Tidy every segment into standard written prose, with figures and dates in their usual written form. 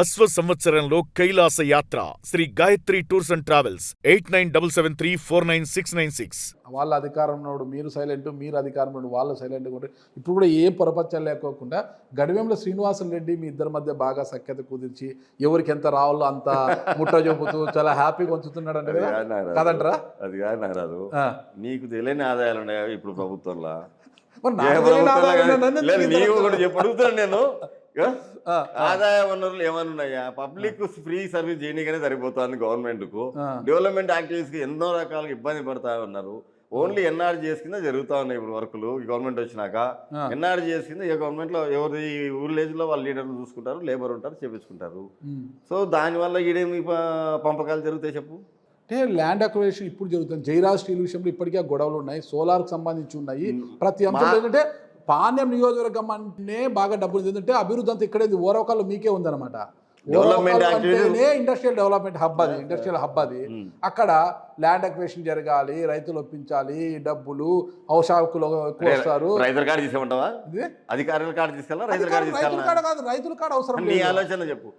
అశ్వ సంవత్సరంలో కైలాస యాత్ర Sri Gayatri tours and travels 8977349696. వాళ్ళ అధికారంలో మీరు సైలెంట్, మీరు అధికారంలో వాళ్ళు సైలెంట్గా ఉంటారు. ఇప్పుడు కూడా ఏం పొరపచ్చాలు లేకోకుండా గడివేంలో శ్రీనివాసులు రెడ్డి మీ ఇద్దరి మధ్య బాగా సఖ్యత కుదిర్చి ఎవరికి ఎంత రావాలో అంత ముట్ట చెబుతూ చాలా హ్యాపీగా ఉంచుతున్నాడు అంటే కదంటారా? అది కాదు నాగరాజు, నీకు తెలియని ఆదాయాలు ఉన్నాయా ఇప్పుడు ప్రభుత్వంలో? అడుగుతాను నేను, ఆదాయ వనరులు ఏమైనా ఉన్నాయా? పబ్లిక్ ఫ్రీ సర్వీస్ చేయడానికనే సరిపోతుంది గవర్నమెంట్కు. డెవలప్మెంట్ యాక్టివిటీస్కి ఎన్నో రకాలుగా ఇబ్బంది పడతా ఉన్నారు. ఓన్లీ ఎన్ఆర్జీఎస్ కింద జరుగుతూ ఉన్నాయి ఇప్పుడు వర్కులు. ఈ గవర్నమెంట్ వచ్చినాక ఎన్ఆర్జీఎస్ కింద ఏ గవర్నమెంట్లో ఎవరి విలేజ్లో వాళ్ళ లీడర్లు చూసుకుంటారు, లేబర్ ఉంటారు, చేపించుకుంటారు. సో దానివల్ల ఈడేమి పంపకాలు జరుగుతాయి చెప్పు? అంటే ల్యాండ్ అక్విజిషన్ ఇప్పుడు జరుగుతుంది. జైరాజ్ స్టీల్ విషయంలో ఇప్పటికే గొడవలు ఉన్నాయి, సోలార్కి సంబంధించి ఉన్నాయి. ప్రతి అంశం ఏంటంటే పాణ్యం నియోజకవర్గం అంటే బాగా డబ్బులు ఏంటంటే అభివృద్ధి అంతా ఇక్కడే ఓరవకాలు మీకే ఉందన్నమాట. ఇండస్ట్రియల్ డెవలప్మెంట్ హబ్ అది, ఇండస్ట్రియల్ హబ్ అది. అక్కడ ల్యాండ్ అక్విజిషన్ జరగాలి, రైతులు ఒప్పించాలి, డబ్బులు అవశాకులు వస్తారు. రైతుల కాడ తీసుకుంటావా? అధికారుల కాడ తీసుకెళ్ళా? రైతుల కాడ కాదు, రైతుల కాడ అవసరం. నీ ఆలోచన చెప్పు.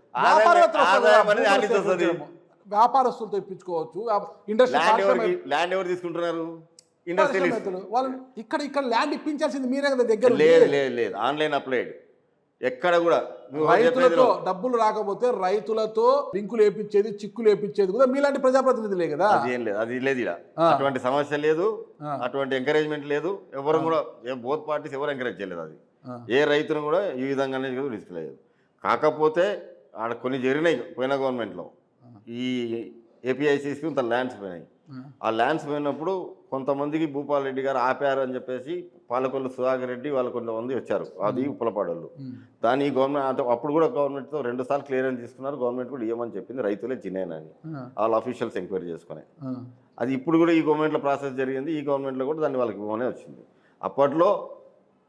వ్యాపారస్తులతో ఇప్పించుకోవచ్చు. ల్యాండ్ ఎవరు తీసుకుంటున్నారు? వాళ్ళు ఇక్కడ ల్యాండ్ ఇప్పించాల్సింది మీరే కదా దగ్గర. లేదు, ఆన్లైన్ అప్లైడ్ ఎక్కడ కూడా. రైతులతో డబ్బులు రాకపోతే రైతులతో లింకులు వేయించేది, చిక్కులు వేయించేది కూడా మీలాంటి ప్రజాప్రతినిధులే కదా. అది లేదు ఇక్కడ, అటువంటి సమస్య లేదు, అటువంటి ఎంకరేజ్మెంట్ లేదు. ఎవరు కూడా బోత్ పార్టీస్ ఎవరు ఎంకరేజ్ చేయలేదు. అది ఏ రైతును కూడా ఈ విధంగానే తీసుకెళ్ళలేదు. కాకపోతే ఆడ కొన్ని జరిగినాయి పోయిన గవర్నమెంట్లో. ఈ ఏపీఐసీస్కి కొంత ల్యాండ్స్ పోయినాయి. ఆ ల్యాండ్స్ పోయినప్పుడు కొంతమందికి భూపాల్ రెడ్డి గారు ఆపారు అని చెప్పేసి పాలకొల్లు సుధాకర్ రెడ్డి వాళ్ళు కొంతమంది వచ్చారు, అది ఉప్పలపాడోళ్ళు. దాని గవర్నమెంట్ అప్పుడు కూడా గవర్నమెంట్తో 2 సార్లు క్లియరెన్స్ తీసుకున్నారు. గవర్నమెంట్ కూడా ఇవ్వమని చెప్పింది, రైతులే జినేనని వాళ్ళ అఫీషియల్స్ ఎంక్వైరీ చేసుకుని. అది ఇప్పుడు కూడా ఈ గవర్నమెంట్లో ప్రాసెస్ జరిగింది. ఈ గవర్నమెంట్లో కూడా దాన్ని వాళ్ళకి ఇవ్వమనే వచ్చింది. అప్పట్లో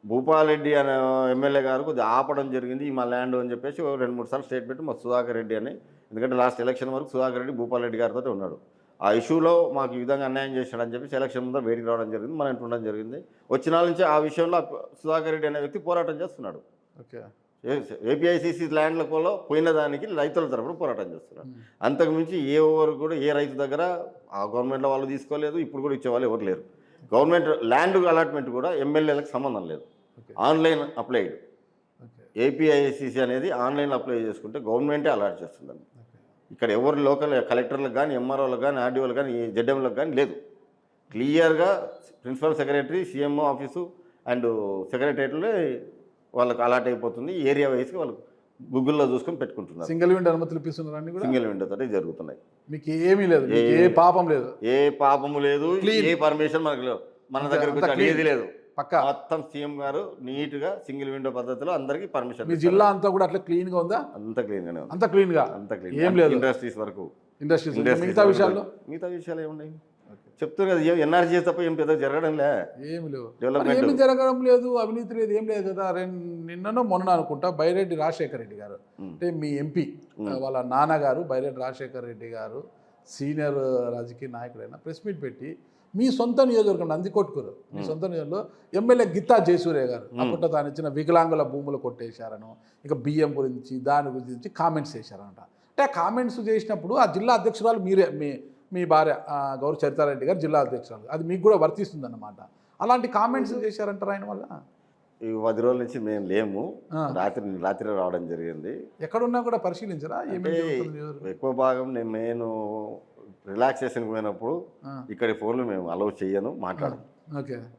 భూపాల్ రెడ్డి అనే ఎమ్మెల్యే గారు కొద్దిగా ఆపడం జరిగింది, ఈ మా ల్యాండ్ అని చెప్పేసి 2-3 సార్లు స్టేట్మెంట్ మా సుధాకర్ రెడ్డి అని. ఎందుకంటే లాస్ట్ ఎలక్షన్ వరకు సుధాకర్ రెడ్డి భూపాల్ రెడ్డి గారితో ఉన్నాడు. ఆ ఇష్యూలో మాకు ఈ విధంగా అన్యాయం చేశాడని చెప్పి ఎలక్షన్ ముందు వేడికి రావడం జరిగింది, మన ఇంటి ఉండడం జరిగింది. వచ్చిన నుంచి ఆ విషయంలో సుధాకర్ రెడ్డి అనే వ్యక్తి పోరాటం చేస్తున్నాడు. ఏపీఐసీసీ ల్యాండ్లలో పోయిన దానికి రైతుల తరఫున పోరాటం చేస్తున్నాడు. అంతకుమించి ఏ ఎవరు కూడా ఏ రైతు దగ్గర ఆ గవర్నమెంట్లో వాళ్ళు తీసుకోలేదు, ఇప్పుడు కూడా ఇచ్చేవాళ్ళు ఎవరు లేరు. గవర్నమెంట్ ల్యాండ్ అలాట్మెంట్ కూడా ఎమ్మెల్యేలకు సంబంధం లేదు, ఆన్లైన్ అప్లైడ్. ఏపీఐసీసీ అనేది ఆన్లైన్ అప్లై చేసుకుంటే గవర్నమెంటే అలాట్ చేస్తుందండి. ఇక్కడ ఎవరు లోకల్ కలెక్టర్లకు కానీ, ఎంఆర్ఓలకు కానీ, ఆర్డీఓలకు కానీ, జెడ్ఎంలకు కానీ లేదు. క్లియర్గా principal secretary, CMO office and సెక్రటరియట్లో వాళ్ళకి అలాట్ అయిపోతుంది. ఏరియా వైజ్గా వాళ్ళకి గూగుల్లో చూసుకొని పెట్టుకుంటున్నారు. సింగిల్ విండో అనుమతులు ఇప్పిస్తున్నారని కూడా సింగిల్ విండో తోటి జరుగుతున్నాయి. మీకు ఏమీ లేదు, ఏ పాపం లేదు, ఏ పాపము లేదు, ఏ పర్మిషన్ మనకు లేదు, మన దగ్గరకు అడిగేది లేదు. మొత్తం సీఎం గారు నీట్గా సింగిల్ విండో పద్ధతిలో అందరికీ పర్మిషన్. మీ జిల్లా అంతా కూడా అట్లా క్లీన్గా ఉందా? అంత క్లీన్గానే ఉంది, అంత క్లీన్గా, ఏం లేదు. ఇండస్ట్రీస్ వరకు, మిగతా విషయాలు ఏమున్నాయి చెప్తారు కదా. ఎన్ఆర్జీ తప్ప ఏం పెద్ద జరగడం ఏమి లేవు, ఏమి జరగడం లేదు, అవినీతి లేదు, ఏం లేదు కదా. నిన్ననో మొన్న అనుకుంటా బైరెడ్డి రాజశేఖర రెడ్డి గారు, అంటే మీ ఎంపీ వాళ్ళ నాన్నగారు బైరెడ్డి రాజశేఖర రెడ్డి గారు, సీనియర్ రాజకీయ నాయకుడైన ప్రెస్ మీట్ పెట్టి మీ సొంత నియోజకవర్గం నందికొట్కూరు, మీ సొంత నియోజకవర్గంలో ఎమ్మెల్యే గిత్తా జయసూర్య గారు అప్పట్లో తాను ఇచ్చిన వికలాంగుల భూములు కొట్టేశారను, ఇక బియ్యం గురించి దాని గురించి కామెంట్స్ చేశారంట. అంటే ఆ కామెంట్స్ చేసినప్పుడు ఆ జిల్లా అధ్యక్షురాలు మీరే, మీ భార్య గౌరవ చరితారెడ్డి గారు జిల్లా అధ్యక్షురాలు, అది మీకు కూడా వర్తిస్తుందన్నమాట. అలాంటి కామెంట్స్ చేశారంటారు ఆయన వల్ల. ఈ 10 రోజుల నుంచి మేము లేము, రాత్రి రావడం జరిగింది. ఎక్కడున్నా కూడా పరిశీలించరా? ఎక్కువ భాగం నేను రిలాక్సేషన్కి పోయినప్పుడు ఇక్కడ ఫోన్లు మేము అలౌ చేయను, మాట్లాడము.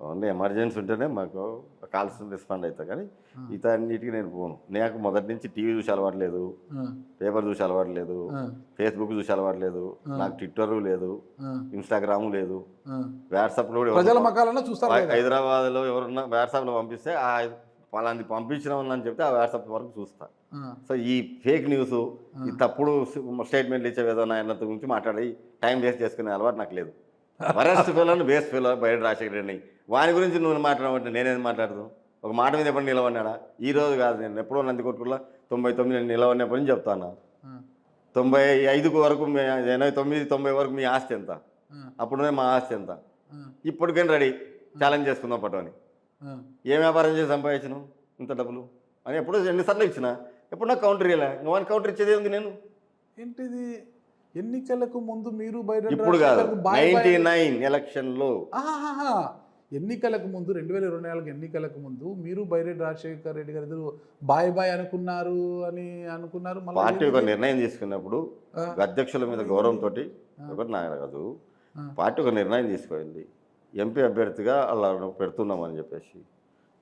ఓన్లీ ఎమర్జెన్సీ ఉంటేనే మాకు కాల్స్ రెస్పాండ్ అవుతా, కానీ ఇతన్నిటికీ నేను పోను. నాకు మొదటి నుంచి టీవీ చూసి అలవాటు లేదు, పేపర్ చూసి అలవాటు లేదు, ఫేస్బుక్ చూసి అలవాటు లేదు, నాకు ట్విట్టర్ లేదు, ఇన్స్టాగ్రామ్ లేదు, వాట్సాప్లో కూడా. హైదరాబాద్లో ఎవరన్నా వాట్సాప్లో పంపిస్తే వాళ్ళని పంపించినామని చెప్తే ఆ వాట్సాప్ వరకు చూస్తా. సో ఈ ఫేక్ న్యూస్, ఈ తప్పుడు స్టేట్మెంట్లు ఇచ్చే విధానం ఆయన గురించి మాట్లాడి టైం వేస్ట్ చేసుకునే అలవాటు నాకు లేదు. వరస్ట్ ఫెలోని బేస్ట్ ఫెలో బయట రాజశేఖర రెడ్డి, వాని గురించి నువ్వు మాట్లాడమంటే నేనేది మాట్లాడదు? ఒక మాట మీద ఎప్పుడు నిలవన్నాడా? ఈ రోజు కాదు, నేను ఎప్పుడో నందికొట్కూరులో 99 నేను నిలవన్నప్పుడు చెప్తాను. 95 వరకు 89-90 వరకు మీ ఆస్తి ఎంత, అప్పుడునే మా ఆస్తి ఎంత, ఇప్పటికైనా రెడీ ఛాలెంజ్ చేసుకుందాం పట్టుని. ఏం వ్యాపారం చేసి సంపాదించను ఇంత డబ్బులు అని ఎప్పుడు 2 సార్లు ఇచ్చిన. ఎప్పుడు నాకు కౌంటర్ ఇవ్వలే, ఇంకా వానికి కౌంటర్ ఇచ్చేది ఉంది నేను. ఏంటిది ఎన్నికలకు ముందు మీరు బయట ఇప్పుడు కాదు, 99 ఎలక్షన్లో. ఎన్నికలకు ముందు 2024 ఎన్నికలకు ముందు మీరు బైరెడ్డి రాజశేఖర్ రెడ్డి గారు ఇద్దరు బాయ్ బాయ్ అనుకున్నారు మళ్ళీ పార్టీ ఒక నిర్ణయం తీసుకున్నప్పుడు అధ్యక్షుల మీద గౌరవంతో ఒకటి నాగరాజు పార్టీ ఒక నిర్ణయం తీసుకోయింది, ఎంపీ అభ్యర్థిగా అలా పెడుతున్నామని చెప్పేసి,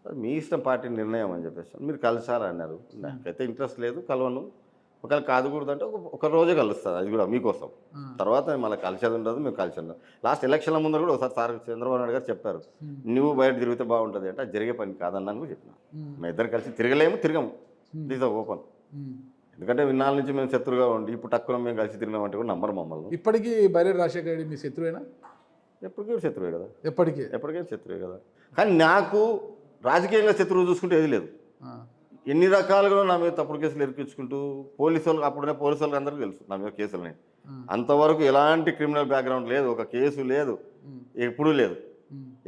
అది మీ ఇష్టం, పార్టీ నిర్ణయం అని చెప్పేసి మీరు కలిసారన్నారు. నాకైతే ఇంట్రెస్ట్ లేదు, కలవను. ఒకవేళ కాదుకూడదంటే ఒక రోజే కలుస్తుంది, అది కూడా మీకోసం. తర్వాత మళ్ళీ కలిసేది ఉండదు, మేము కలిసి ఉండదు. లాస్ట్ ఎలక్షన్ల ముందు కూడా ఒకసారి సార్ చంద్రబాబు నాయుడు గారు చెప్పారు, నువ్వు బయట తిరిగితే బాగుంటుంది అంటే, అది జరిగే పని కాదన్నాను కూడా చెప్పిన. మేము ఇద్దరు కలిసి తిరగము, దీస్ ఓపెన్. ఎందుకంటే ఇన్నాళ్ళ నుంచి మేము శత్రువుగా ఉండి ఇప్పుడు తక్కువ మేము కలిసి తిరిగినామంటే కూడా నమ్మరు మమ్మల్ని. ఇప్పటికీ బైరెడ్డి రాజశేఖర రెడ్డి మీ శత్రువేనా? ఎప్పటికీ శత్రువే కదా, ఎప్పటికీ శత్రువే కదా. కానీ నాకు రాజకీయంగా శత్రువు చూసుకుంటే ఏది లేదు. ఎన్ని రకాలుగా నా మీద తప్పుడు కేసులు ఇరికించుకుంటూ పోలీసు వాళ్ళకి, అప్పుడునే పోలీసు వాళ్ళకి అందరికీ తెలుసు నా మీద కేసులని. అంతవరకు ఎలాంటి క్రిమినల్ బ్యాక్గ్రౌండ్ లేదు, ఒక కేసు లేదు, ఎప్పుడూ లేదు.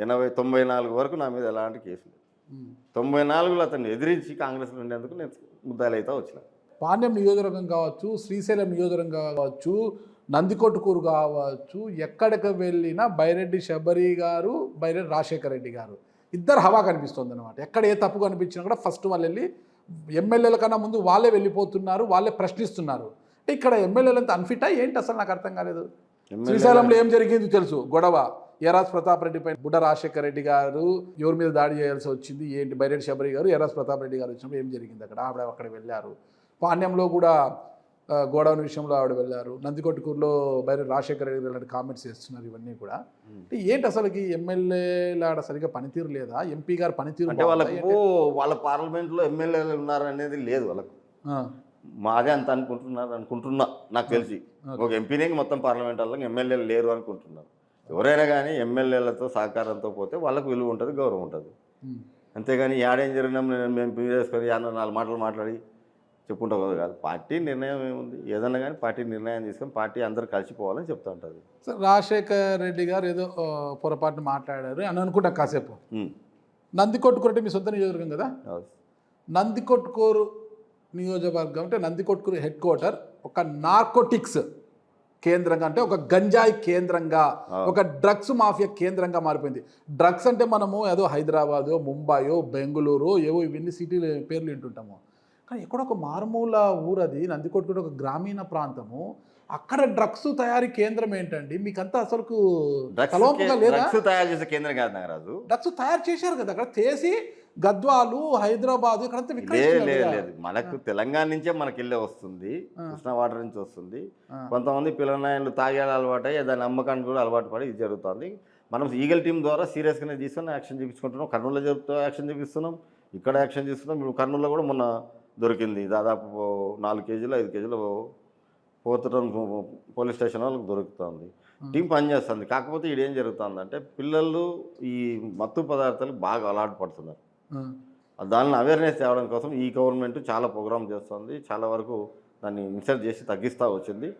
94 వరకు నా మీద ఎలాంటి కేసు లేదు. 94లో అతన్ని ఎదిరించి కాంగ్రెస్లో ఉండేందుకు నేను ముద్దాయిలు అయితే వచ్చిన. పాణ్యం నియోజకవర్గం కావచ్చు, శ్రీశైలం నియోజకవర్గం కావచ్చు, నందికొట్కూరు కావచ్చు, ఎక్కడికి వెళ్ళినా బైరెడ్డి శబరి గారు, బైరెడ్డి రాజశేఖర రెడ్డి గారు ఇద్దరు హవా కనిపిస్తుంది అనమాట. ఎక్కడ ఏ తప్పు కనిపించినా కూడా ఫస్ట్ వాళ్ళు వెళ్ళి, ఎమ్మెల్యేల కన్నా ముందు వాళ్ళే వెళ్ళిపోతున్నారు, వాళ్ళే ప్రశ్నిస్తున్నారు. అంటే ఇక్కడ ఎమ్మెల్యేలు అంతా అన్ఫిటా ఏంటి అసలు నాకు అర్థం కాలేదు. శ్రీశైలంలో ఏం జరిగింది తెలుసు, గొడవ ఎర్రాజ్ ప్రతాప్ రెడ్డి పైన బుడ్డ రాజశేఖర రెడ్డి గారు ఎవరి మీద దాడి చేయాల్సి వచ్చింది ఏంటి, బైరెడ్డి శబరి గారు ఎర్రాజ్ ప్రతాప్ రెడ్డి గారు వచ్చినప్పుడు ఏం జరిగింది అక్కడ, అక్కడ వెళ్ళారు. పాణ్యంలో కూడా గోడౌన్ విషయంలో ఆవిడ వెళ్ళారు. నందికొట్కూరులో బైరెడ్డి రాజశేఖర రెడ్డి గారు ఇలాంటి కామెంట్స్ చేస్తున్నారు. ఇవన్నీ కూడా అంటే ఏంటి అసలుకి ఎమ్మెల్యేల ఆడ సరిగ్గా పనితీరు లేదా, ఎంపీ గారు పనితీరు అంటే వాళ్ళకు వాళ్ళ పార్లమెంట్లో ఎమ్మెల్యేలు ఉన్నారనేది లేదు వాళ్ళకు. మాదే అంత అనుకుంటున్నా నాకు తెలిసి. ఒక ఎంపీనే మొత్తం పార్లమెంట్ వాళ్ళకి ఎమ్మెల్యేలు లేరు అనుకుంటున్నారు. ఎవరైనా కానీ ఎమ్మెల్యేలతో సహకారంతో పోతే వాళ్ళకు విలువ ఉంటుంది, గౌరవం ఉంటుంది. అంతేగాని యాడేం జరిగినా మేము చేసుకొని 4 మాటలు మాట్లాడి చెప్పుకుంటాం కదా కాదు. పార్టీ నిర్ణయం ఏముంది, ఏదన్నా కానీ పార్టీ నిర్ణయం తీసుకొని పార్టీ అందరూ కలిసిపోవాలని చెప్తా ఉంటుంది. సార్ రాజశేఖర్ రెడ్డి గారు ఏదో పొరపాటున మాట్లాడారు అని అనుకుంటా కాసేపు. నందికొట్కూరు అంటే మీ సొంత నియోజకవర్గం కదా, నందికొట్కూరు నియోజకవర్గం అంటే నందికొట్కూరు హెడ్ క్వార్టర్ ఒక నార్కోటిక్స్ కేంద్రంగా, అంటే ఒక గంజాయి కేంద్రంగా, ఒక డ్రగ్స్ మాఫియా కేంద్రంగా మారిపోయింది. డ్రగ్స్ అంటే మనము ఏదో హైదరాబాదో, ముంబయో, బెంగళూరు ఏవో ఇవన్నీ సిటీలు పేర్లు వింటుంటాము. కానీ ఎక్కడో ఒక మారుమూల ఊరు అది, నందికొట్కూరు ఒక గ్రామీణ ప్రాంతము, అక్కడ డ్రగ్స్ తయారీ కేంద్రం ఏంటండి? మీకంతా అసలు డ్రగ్స్ తయారు చేసే కేంద్రం కాదు నాగరాజు. డ్రగ్స్ తయారు చేశారు కదా అక్కడ, చేసి గద్వాలు, హైదరాబాద్ ఇక్కడంతా లేదు. మనకు తెలంగాణ నుంచే మనకి వెళ్ళే వస్తుంది, కృష్ణా వాటర్ నుంచి వస్తుంది. కొంతమంది పిల్లనాయలు తాగేయాలి అలవాటు అయ్యి దాని అమ్మకానికి కూడా అలవాటు పడి ఇది జరుగుతుంది. మనం ఈగల్ టీం ద్వారా సీరియస్గానే తీసుకొని యాక్షన్ చూపించుకుంటున్నాం. కర్నూలులో జరుగుతూ యాక్షన్ చూపిస్తున్నాం, ఇక్కడ యాక్షన్ చేస్తున్నాం. ఇప్పుడు కర్నూలులో కూడా మొన్న దొరికింది దాదాపు 4 కేజీలు 5 కేజీలు పోతటం పోలీస్ స్టేషన్ వాళ్ళకి దొరుకుతుంది. టీం పనిచేస్తుంది. కాకపోతే ఇదేం జరుగుతుందంటే పిల్లలు ఈ మత్తు పదార్థాలు బాగా అలవాటు పడుతున్నారు. దానిని అవేర్నెస్ తేవడం కోసం ఈ గవర్నమెంట్ చాలా ప్రోగ్రామ్ చేస్తుంది. చాలా వరకు దాన్ని ఇన్సర్ట్ చేసి తగ్గిస్తూ వచ్చింది.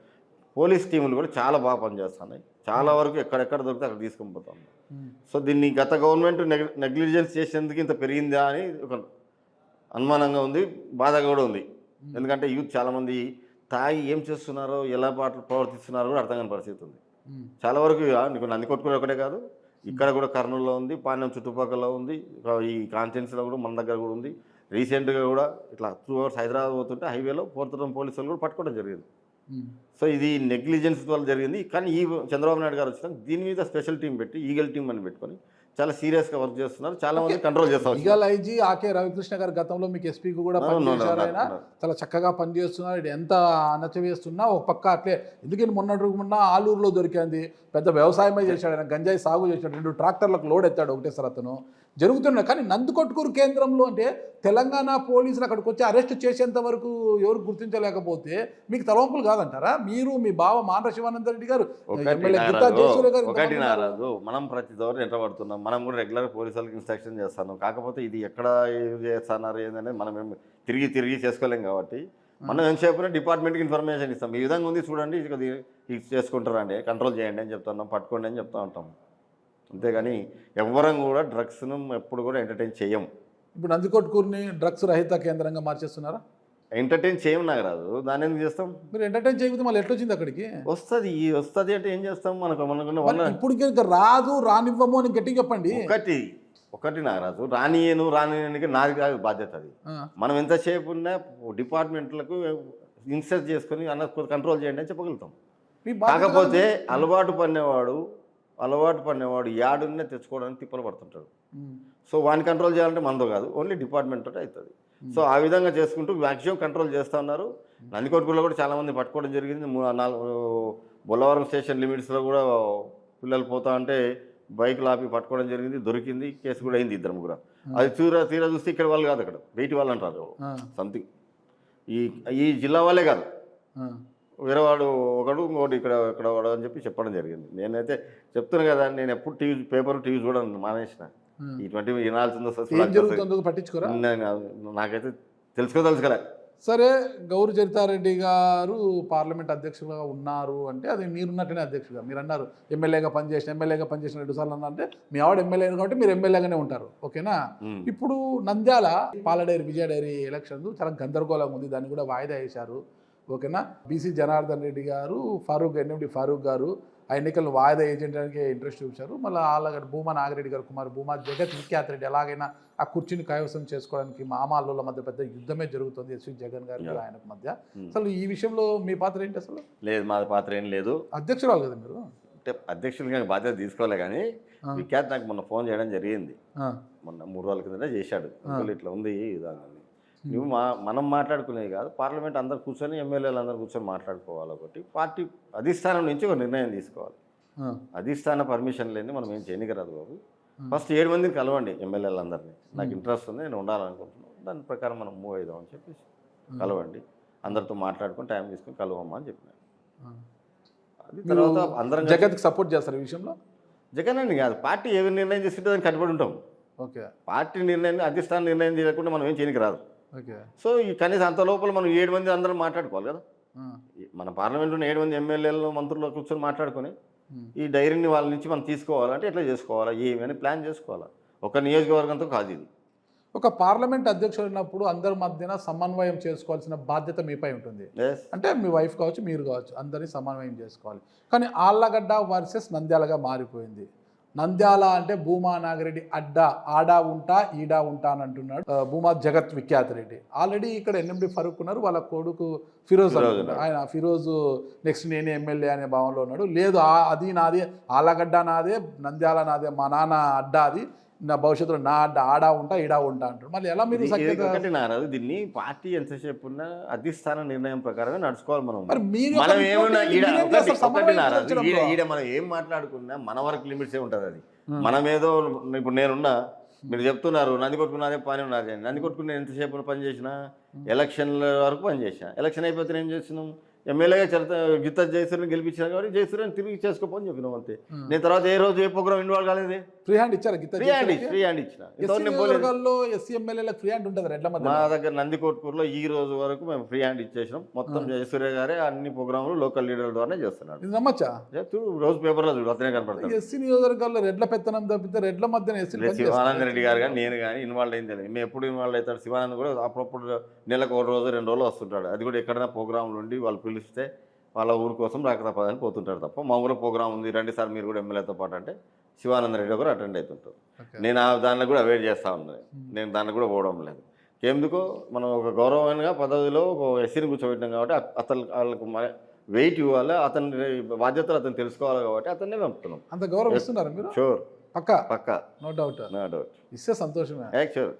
పోలీస్ టీములు కూడా చాలా బాగా పనిచేస్తున్నాయి. చాలా వరకు ఎక్కడెక్కడ దొరికితే అక్కడ తీసుకొని పోతుంది. సో దీన్ని గత గవర్నమెంట్ నెగ్లిజెన్స్ చేసేందుకు ఇంత పెరిగిందా అని ఒక అనుమానంగా ఉంది, బాధగా కూడా ఉంది. ఎందుకంటే యూత్ చాలామంది తాగి ఏం చేస్తున్నారో, ఎలా ప్రవర్తిస్తున్నారో కూడా అర్థం కాని పరిస్థితి ఉంది. చాలా వరకు నీకు నందికొట్కూరు ఒకటే కాదు, ఇక్కడ కూడా కర్నూలులో ఉంది, పాణ్యం చుట్టుపక్కల ఉంది, ఈ కాన్స్టిట్యున్సీలో కూడా మన దగ్గర కూడా ఉంది. రీసెంట్గా కూడా ఇట్లా 2 hours హైదరాబాద్ పోతుంటే హైవేలో పోర్తరం పోలీసు వాళ్ళు కూడా పట్టుకోవడం జరిగింది. సో ఇది నెగ్లిజెన్స్ వల్ల జరిగింది. కానీ ఈ చంద్రబాబు నాయుడు గారు వచ్చినాక దీని మీద స్పెషల్ టీం పెట్టి, ఈగల్ టీం అని పెట్టుకొని చాలా సీరియస్గా వర్క్ చేస్తున్నారు. చాలా మంది కంట్రోల్ చేస్తారు. ఈగల్ ఐజీ ఆకే రవికృష్ణ గారు గతంలో మీకు ఎస్పీకి కూడా పనిచేశారు. ఆయన చాలా చక్కగా పనిచేస్తున్నారు. ఇది ఎంత అణచివేస్తున్నా ఒక పక్క అట్లే, ఎందుకంటే మొన్న ఆలూరులో దొరికింది, పెద్ద వ్యవసాయమే చేశాడు ఆయన, గంజాయి సాగు చేశాడు, 2 ట్రాక్టర్లకు లోడ్ ఎత్తాడు ఒకటేసారి అతను. జరుగుతున్నాయి. కానీ నందికొట్కూరు కేంద్రంలో అంటే తెలంగాణ పోలీసులు అక్కడికి వచ్చి అరెస్ట్ చేసేంత వరకు ఎవరు గుర్తించలేకపోతే మీకు తలవంపులు కాదంటారా? మీరు, మీ బావ మాండ్ర శివానంద రెడ్డి గారు, ఒకటి నారాజు, మనం ప్రతి దూరం ఎంత పడుతున్నాం, మనం కూడా రెగ్యులర్ పోలీసులకు ఇన్స్ట్రక్షన్ చేస్తాను. కాకపోతే ఇది ఎక్కడ చేస్తున్నారు ఏంటనేది మనం ఏం తిరిగి చేసుకోలేం. కాబట్టి మనం ఏం చెప్పినా డిపార్ట్మెంట్కి ఇన్ఫర్మేషన్ ఇస్తాం. ఈ విధంగా ఉంది చూడండి, ఇది చేసుకుంటారండి, కంట్రోల్ చేయండి అని చెప్తున్నాం, పట్టుకోండి అని చెప్తూ ఉంటాం. అంతేగాని ఎవ్వరం కూడా డ్రగ్స్ను ఎప్పుడు కూడా ఎంటర్టైన్ చేయం. ఇప్పుడు నందికొట్కూరుని డ్రగ్స్ రహిత కేంద్రంగా మార్చేస్తున్నారా? ఎంటర్టైన్ చేయం నాకు రాదు, దాన్ని ఎందుకు చేస్తాం? మీరు ఎంటర్టైన్ చేయకపోతే మళ్ళీ ఎట్లా వచ్చింది అక్కడికి? వస్తుంది అంటే ఏం చేస్తాం? మనకున్న మరి ఇప్పుడు ఇంకా రాదు రానివ్వము అని గట్టిగా చెప్పండి. ఒకటి నాగరాజు, రానియనికి నాది కాదు బాధ్యత. అది మనం ఎంతసేపు ఉన్నా డిపార్ట్మెంట్లకు ఇన్సెస్ట్ చేసుకొని కంట్రోల్ చేయండి అని చెప్పగలుగుతాం. మీ బాధ్యత కాకపోతే అలవాటు పడినవాడు యాడున్నే తెచ్చుకోవడానికి తిప్పలు పడుతుంటాడు. సో వాడిని కంట్రోల్ చేయాలంటే మనతో కాదు, ఓన్లీ డిపార్ట్మెంట్ తోటి అవుతుంది. సో ఆ విధంగా చేసుకుంటూ మ్యాక్సిమం కంట్రోల్ చేస్తూ ఉన్నారు. నందికొట్కూరులో కూడా చాలామంది పట్టుకోవడం జరిగింది. 4 బొల్లవరం స్టేషన్ లిమిట్స్లో కూడా పిల్లలు పోతా ఉంటే బైకులు ఆపి పట్టుకోవడం జరిగింది, దొరికింది, కేసు కూడా అయింది 2-3. అది తీరా చూస్తే ఇక్కడ వాళ్ళు కాదు, అక్కడ బయటి వాళ్ళు అంటారు సంథింగ్. ఈ జిల్లా వాళ్ళే కాదు, వేరే వాడు ఒకడు ఇంకోటి ఇక్కడ వాడు అని చెప్పడం జరిగింది. నేనైతే చెప్తున్నా కదా, నేను ఎప్పుడు పేపర్ టీవీ చూడను, మానేసిన. ఇటువంటి వినాల్సిందో పట్టించుకోరా? నాకైతే తెలుసుకోలే. సరే, గౌరు చరితారెడ్డి గారు పార్లమెంట్ అధ్యక్షులుగా ఉన్నారు అంటే అది మీరున్నట్టునే అధ్యక్షులుగా. మీరు అన్నారు ఎమ్మెల్యేగా పనిచేసిన 2 సార్లు అన్నారంటే మీ ఆవిడ ఎమ్మెల్యే కాబట్టి మీరు ఎమ్మెల్యేగానే ఉంటారు, ఓకేనా? ఇప్పుడు నంద్యాల పాలడైరీ విజయ డైరీ ఎలక్షన్ చాలా గందరగోళంగా ఉంది, దాన్ని కూడా వాయిదా వేశారు, ఓకేనా? బీసీ జనార్దన్ రెడ్డి గారు, ఎన్ఎండి ఫారూక్ గారు ఆ ఎన్నికలను వాయిదా వేయడానికి ఇంట్రెస్ట్ చూపించారు. మళ్ళీ అలాగే భూమా నాగిరెడ్డి గారు కుమార్ భూమా జగత్ విఖ్యాత్ రెడ్డి ఎలాగైనా ఆ కుర్చీని కైవసం చేసుకోవడానికి మామాళ్ళ మధ్య పెద్ద యుద్ధమే జరుగుతుంది ఎస్వి జగన్ గారికి ఆయనకు మధ్య. అసలు ఈ విషయంలో మీ పాత్ర ఏంటి? అసలు లేదు, మా పాత్ర ఏం లేదు. అధ్యక్షురాలు కదా మీరు? అంటే అధ్యక్షులుగా బాధ్యత తీసుకోలే, కానీ విఖ్యాత్ నాకు మొన్న ఫోన్ చేయడం జరిగింది. మొన్న 3 రోజుల కింద చేశాడు, ఇట్లా ఉంది ఇదాన్ని. నువ్వు మనం మాట్లాడుకునేది కాదు, పార్లమెంట్ అందరు కూర్చొని ఎమ్మెల్యేలు అందరు కూర్చొని మాట్లాడుకోవాలి. ఒకటి పార్టీ అధిష్టానం నుంచి ఒక నిర్ణయం తీసుకోవాలి. అధిష్టాన పర్మిషన్ లేని మనం ఏం చేయనికరాదు బాబు. ఫస్ట్ 7 మందిని కలవండి ఎమ్మెల్యేలు అందరినీ, నాకు ఇంట్రెస్ట్ ఉంది, నేను ఉండాలనుకుంటున్నాను, దాని ప్రకారం మనం మూవ్ అవుదాం అని చెప్పేసి కలవండి, అందరితో మాట్లాడుకొని టైం తీసుకొని కలవమ్మా అని చెప్పినాను. అది తర్వాత అందరం జగత్కి సపోర్ట్ చేస్తారు ఈ విషయంలో? జగన్ అని కాదు, పార్టీ ఏమి నిర్ణయం తీసుకుంటే దానికి కట్టుబడి ఉంటాం. ఓకే, పార్టీ నిర్ణయం అధిష్టాన నిర్ణయం చేయకుండా మనం ఏం చేయనికి రాదు. ఓకే. సో ఈ కనీసం అంత లోపల మనం 7 మంది అందరం మాట్లాడుకోవాలి కదా. మన పార్లమెంట్లో 7 మంది ఎమ్మెల్యేలు మంత్రులు కూర్చొని మాట్లాడుకొని ఈ డైరీని వాళ్ళ నుంచి మనం తీసుకోవాలంటే ఎట్లా చేసుకోవాలా, ఏమని ప్లాన్ చేసుకోవాలా. ఒక నియోజకవర్గంతో కాదు ఇది. ఒక పార్లమెంట్ అధ్యక్షుడు ఉన్నప్పుడు అందరి మధ్యన సమన్వయం చేసుకోవాల్సిన బాధ్యత మీపై ఉంటుంది. అంటే మీ వైఫ్ కావచ్చు, మీరు కావచ్చు, అందరినీ సమన్వయం చేసుకోవాలి. కానీ ఆళ్ళగడ్డ వర్సెస్ నంద్యాలగా మారిపోయింది. నంద్యాల అంటే భూమా నాగిరెడ్డి ఆడా ఉంటా ఈడా ఉంటా అని అంటున్నాడు భూమా జగత్ విఖ్యాత్ రెడ్డి. ఆల్రెడీ ఇక్కడ ఎన్ఎండి ఫరూక్ ఉన్నారు, వాళ్ళ కొడుకు ఫిరోజ్ ఆయన ఫిరోజు నెక్స్ట్ నేనే ఎమ్మెల్యే అనే భావంలో ఉన్నాడు. లేదు అది నాదే, ఆళ్ళగడ్డ నాదే, నంద్యాల నాదే, మా నాన్న అడ్డా, అది నా భవిష్యత్తులో నా అడ్డ ఆడా ఉంటా ఈడా ఉంటా అంటారు. మళ్ళీ ఎలా మీరు ఒకటి నారాదు, దీన్ని పార్టీ ఎంతసేపు ఉన్నా అధిష్టాన నిర్ణయం ప్రకారమే నడుచుకోవాలి. మనం ఏమన్నా ఈడ మనం ఏం మాట్లాడుకున్నా మన వరకు లిమిట్సే ఉంటుంది. అది మనమేదో ఇప్పుడు నేనున్నా, మీరు చెప్తున్నారు నందికొట్టుకున్నదే పని ఉన్నది, నందికొట్టుకుని ఎంతసేపు పని చేసినా ఎలక్షన్ల వరకు పని చేసినా, ఎలక్షన్ అయిపోతే ఏం చేస్తున్నాం, ఎమ్మెల్యేగా గీత జయసూర్ని గెలిపించినా కాబట్టి జయసూర్ని తిరిగి చేసుకోపోని చెప్పినాం అంతే. నేను తర్వాత ఏ రోజు ఏ ప్రోగ్రామ్ ఇన్వాల్వ్ కాలేదు. ఫ్రీ హ్యాండ్ ఇచ్చారు, ఫ్రీ హ్యాండ్ ఇచ్చిన. మా దగ్గర నందికొట్కూరులో ఈ రోజు వరకు మేము ఫ్రీ హ్యాండ్ ఇచ్చేసినాం. మొత్తం జయసూర్య గారే అన్ని ప్రోగ్రాములు లోకల్ లీడర్ల ద్వారానే చేస్తున్నాడు. నమ్మచ్చా? రోజు పేపర్లో చూడు, అతనే కనపడతాడు. ఎస్సీ నియోజకవర్గాల్లో రెడ్ల పెత్తనం తప్పితే రెడ్ల మధ్య శివానంద రెడ్డి గారు కానీ నేను కానీ ఇన్వాల్వ్ అయింది లేదు. మేము ఎప్పుడు ఇన్వాల్వ్ అవుతాడు శివానంద్ కూడా అప్పుడప్పుడు నెలకు 1 రోజు 2 రోజులు వస్తుంటాడు. అది కూడా ఎక్కడైనా ప్రోగ్రాంలు ఉండి వాళ్ళు పిలిస్తే వాళ్ళ ఊరి కోసం రాక తప్పదని పోతుంటాడు తప్ప, మా ఊరిలో ప్రోగ్రామ్ ఉంది రండి సార్ మీరు కూడా ఎమ్మెల్యేతో పాటు అంటే శివానంద రెడ్డి ఒకరు అటెండ్ అవుతుంటారు. నేను దాన్ని కూడా అవాయిడ్ చేస్తూ ఉన్నాను, నేను దాన్ని కూడా పోవడం లేదు. ఎందుకో మనం ఒక గౌరవమైన పదవిలో ఒక ఎస్సీని కూర్చోబెట్టాం కాబట్టి అతను వాళ్ళకు వెయిట్ ఇవ్వాలి, అతని బాధ్యతలు అతను తెలుసుకోవాలి కాబట్టి అతన్నే పంపుతున్నాం. అంత గౌరవం ఇస్తున్నారు మీరు? షూర్, పక్కా పక్కా, నో డౌట్. No doubt. ఇస్తే సంతోషమే. షూర్.